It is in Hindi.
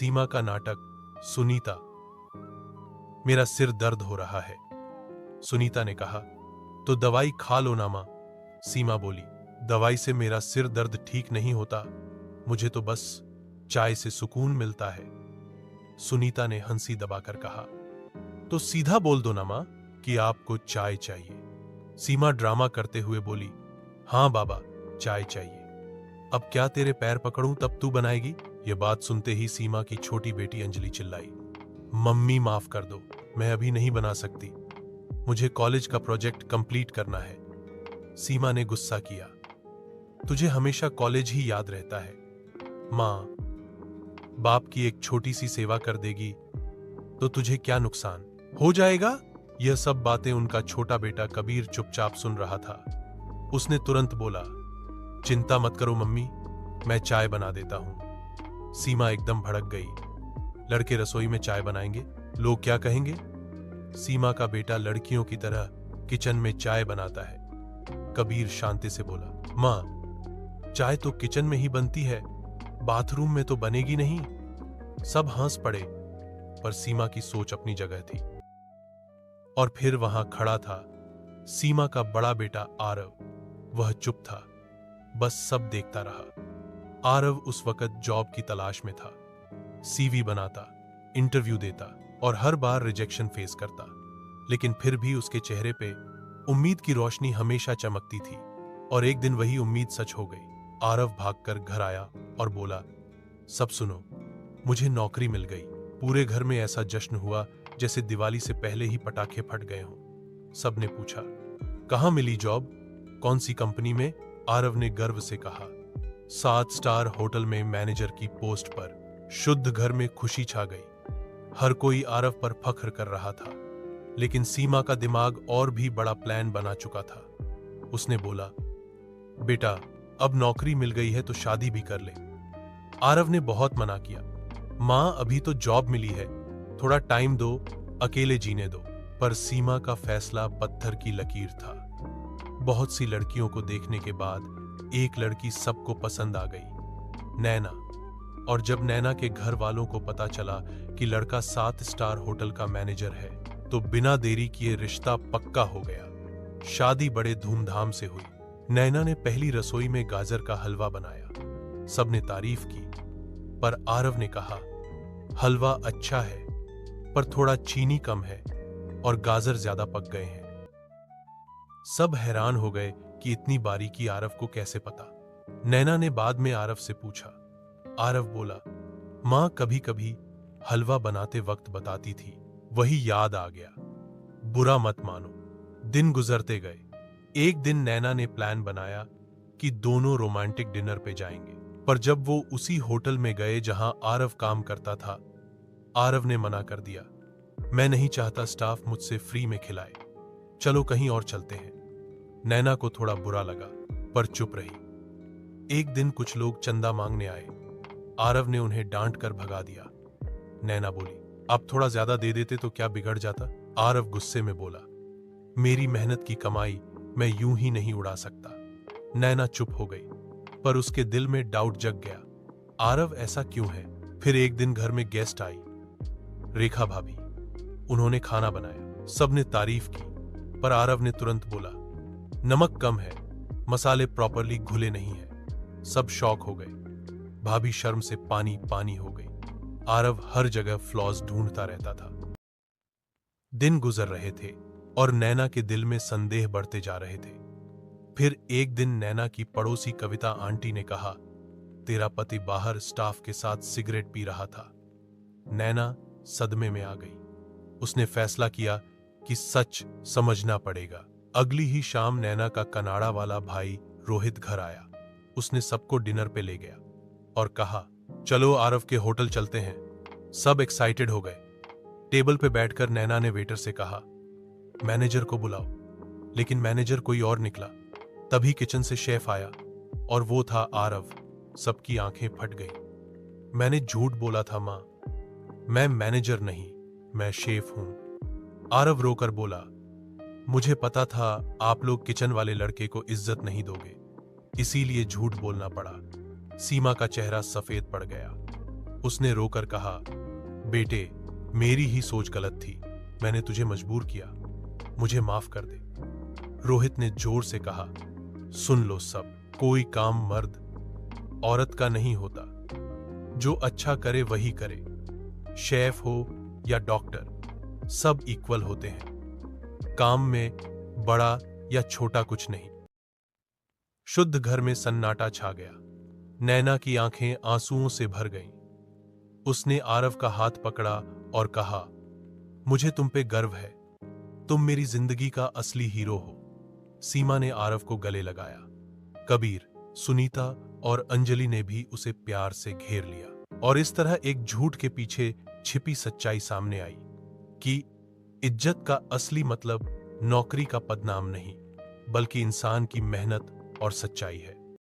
सीमा का नाटक। सुनीता। मेरा सिर दर्द हो रहा है, सुनीता ने कहा। तो दवाई खा लो ना मां, सीमा बोली। दवाई से मेरा सिर दर्द ठीक नहीं होता, मुझे तो बस चाय से सुकून मिलता है, सुनीता ने हंसी दबाकर कहा। तो सीधा बोल दो ना मां कि आपको चाय चाहिए, सीमा ड्रामा करते हुए बोली। हां बाबा, चाय चाहिए। अब क्या तेरे पैर पकड़ूं तब तू बनाएगी? यह बात सुनते ही सीमा की छोटी बेटी अंजलि चिल्लाई। मम्मी माफ कर दो, मैं अभी नहीं बना सकती, मुझे कॉलेज का प्रोजेक्ट कंप्लीट करना है, सीमा ने गुस्सा किया। तुझे हमेशा कॉलेज ही याद रहता है। मां, बाप की एक छोटी सी सेवा कर देगी तो तुझे क्या नुकसान हो जाएगा? यह सब बातें उनका छोटा बेटा कबीर चुपचाप सुन रहा था। उसने तुरंत बोला, चिंता मत करो मम्मी, मैं चाय बना देता हूं। सीमा एकदम भड़क गई। लड़के रसोई में चाय बनाएंगे, लोग क्या कहेंगे? सीमा का बेटा लड़कियों की तरह किचन में चाय बनाता है, कबीर शांति से बोला। मां, चाय तो किचन में ही बनती है, बाथरूम में तो बनेगी नहीं। सब हंस पड़े, पर सीमा की सोच अपनी जगह थी। और फिर वहां खड़ा था सीमा का बड़ा बेटा आरव। वह चुप था, बस सब देखता रहा। आरव उस वक्त जॉब की तलाश में था, सीवी बनाता, इंटरव्यू देता और हर बार रिजेक्शन फेस करता, लेकिन फिर भी उसके चेहरे पे उम्मीद की रोशनी हमेशा चमकती थी। और एक दिन वही उम्मीद सच हो गई। आरव भागकर घर आया और बोला, सब सुनो, मुझे नौकरी मिल गई। पूरे घर में ऐसा जश्न हुआ जैसे दिवाली से पहले ही पटाखे फट गए हों। सबने पूछा, कहां मिली जॉब, कौन सी कंपनी में? आरव ने गर्व से कहा, 7 स्टार होटल में मैनेजर की पोस्ट पर। शुद्ध घर में खुशी छा गई। हर कोई आरव पर फख्र कर रहा था, लेकिन सीमा का दिमाग और भी बड़ा प्लान बना चुका था। उसने बोला, बेटा, अब नौकरी मिल गई है तो शादी भी कर ले। आरव ने बहुत मना किया। मां, अभी तो जॉब मिली है, थोड़ा टाइम दो, अकेले जीने दो। पर सीमा का फैसला पत्थर की लकीर था। बहुत सी लड़कियों को देखने के बाद एक लड़की सबको पसंद आ गई, नैना। और जब नैना के घर वालों को पता चला कि लड़का 7 स्टार होटल का मैनेजर है, तो बिना देरी किए रिश्ता पक्का हो गया। शादी बड़े धूमधाम से हुई। नैना ने पहली रसोई में गाजर का हलवा बनाया। सबने तारीफ की, पर आरव ने कहा, हलवा अच्छा है, पर थोड़ा चीनी कम है और गाजर ज्यादा पक गए हैं। सब हैरान हो गए कि इतनी बारीकी आरव को कैसे पता। नैना ने बाद में आरव से पूछा। आरव बोला, मां कभी कभी हलवा बनाते वक्त बताती थी, वही याद आ गया। बुरा मत मानो। दिन गुजरते गए। एक दिन नैना ने प्लान बनाया कि दोनों रोमांटिक डिनर पे जाएंगे, पर जब वो उसी होटल में गए जहां आरव काम करता था, आरव ने मना कर दिया। मैं नहीं चाहता स्टाफ मुझसे फ्री में खिलाए, चलो कहीं और चलते हैं। नैना को थोड़ा बुरा लगा, पर चुप रही। एक दिन कुछ लोग चंदा मांगने आए। आरव ने उन्हें डांट कर भगा दिया। नैना बोली, आप थोड़ा ज्यादा दे देते तो क्या बिगड़ जाता? आरव गुस्से में बोला, मेरी मेहनत की कमाई मैं यूं ही नहीं उड़ा सकता। नैना चुप हो गई, पर उसके दिल में डाउट जग गया, आरव ऐसा क्यों है? फिर एक दिन घर में गेस्ट आई, रेखा भाभी। उन्होंने खाना बनाया, सबने तारीफ की, पर आरव ने तुरंत बोला, नमक कम है, मसाले प्रॉपरली घुले नहीं है। सब शॉक हो गए। भाभी शर्म से पानी पानी हो गई। आरव हर जगह फ्लॉज ढूंढता रहता था। दिन गुजर रहे थे और नैना के दिल में संदेह बढ़ते जा रहे थे। फिर एक दिन नैना की पड़ोसी कविता आंटी ने कहा, तेरा पति बाहर स्टाफ के साथ सिगरेट पी रहा था। नैना सदमे में आ गई। उसने फैसला किया कि सच समझना पड़ेगा। अगली ही शाम नैना का कनाड़ा वाला भाई रोहित घर आया। उसने सबको डिनर पे ले गया और कहा, चलो आरव के होटल चलते हैं। सब एक्साइटेड हो गए। टेबल पे बैठकर नैना ने वेटर से कहा, मैनेजर को बुलाओ। लेकिन मैनेजर कोई और निकला। तभी किचन से शेफ आया और वो था आरव। सबकी आंखें फट गई। मैंने झूठ बोला था मां, मैं मैनेजर नहीं, मैं शेफ हूं। आरव रोकर बोला, मुझे पता था आप लोग किचन वाले लड़के को इज्जत नहीं दोगे, इसीलिए झूठ बोलना पड़ा। सीमा का चेहरा सफेद पड़ गया। उसने रोकर कहा, बेटे, मेरी ही सोच गलत थी, मैंने तुझे मजबूर किया, मुझे माफ कर दे। रोहित ने जोर से कहा, सुन लो सब, कोई काम मर्द औरत का नहीं होता, जो अच्छा करे वही करे, शेफ हो या डॉक्टर, सब इक्वल होते हैं, काम में बड़ा या छोटा कुछ नहीं। शुद्ध घर में सन्नाटा छा गया। नैना की आंखें आंसुओं से भर गईं। उसने आरव का हाथ पकड़ा और कहा, मुझे तुम पे गर्व है, तुम मेरी जिंदगी का असली हीरो हो। सीमा ने आरव को गले लगाया। कबीर, सुनीता और अंजलि ने भी उसे प्यार से घेर लिया और इस तरह एक झूठ के पीछे छिपी सच्चाई सामने आई कि इज्जत का असली मतलब नौकरी का पदनाम नहीं, बल्कि इंसान की मेहनत और सच्चाई है।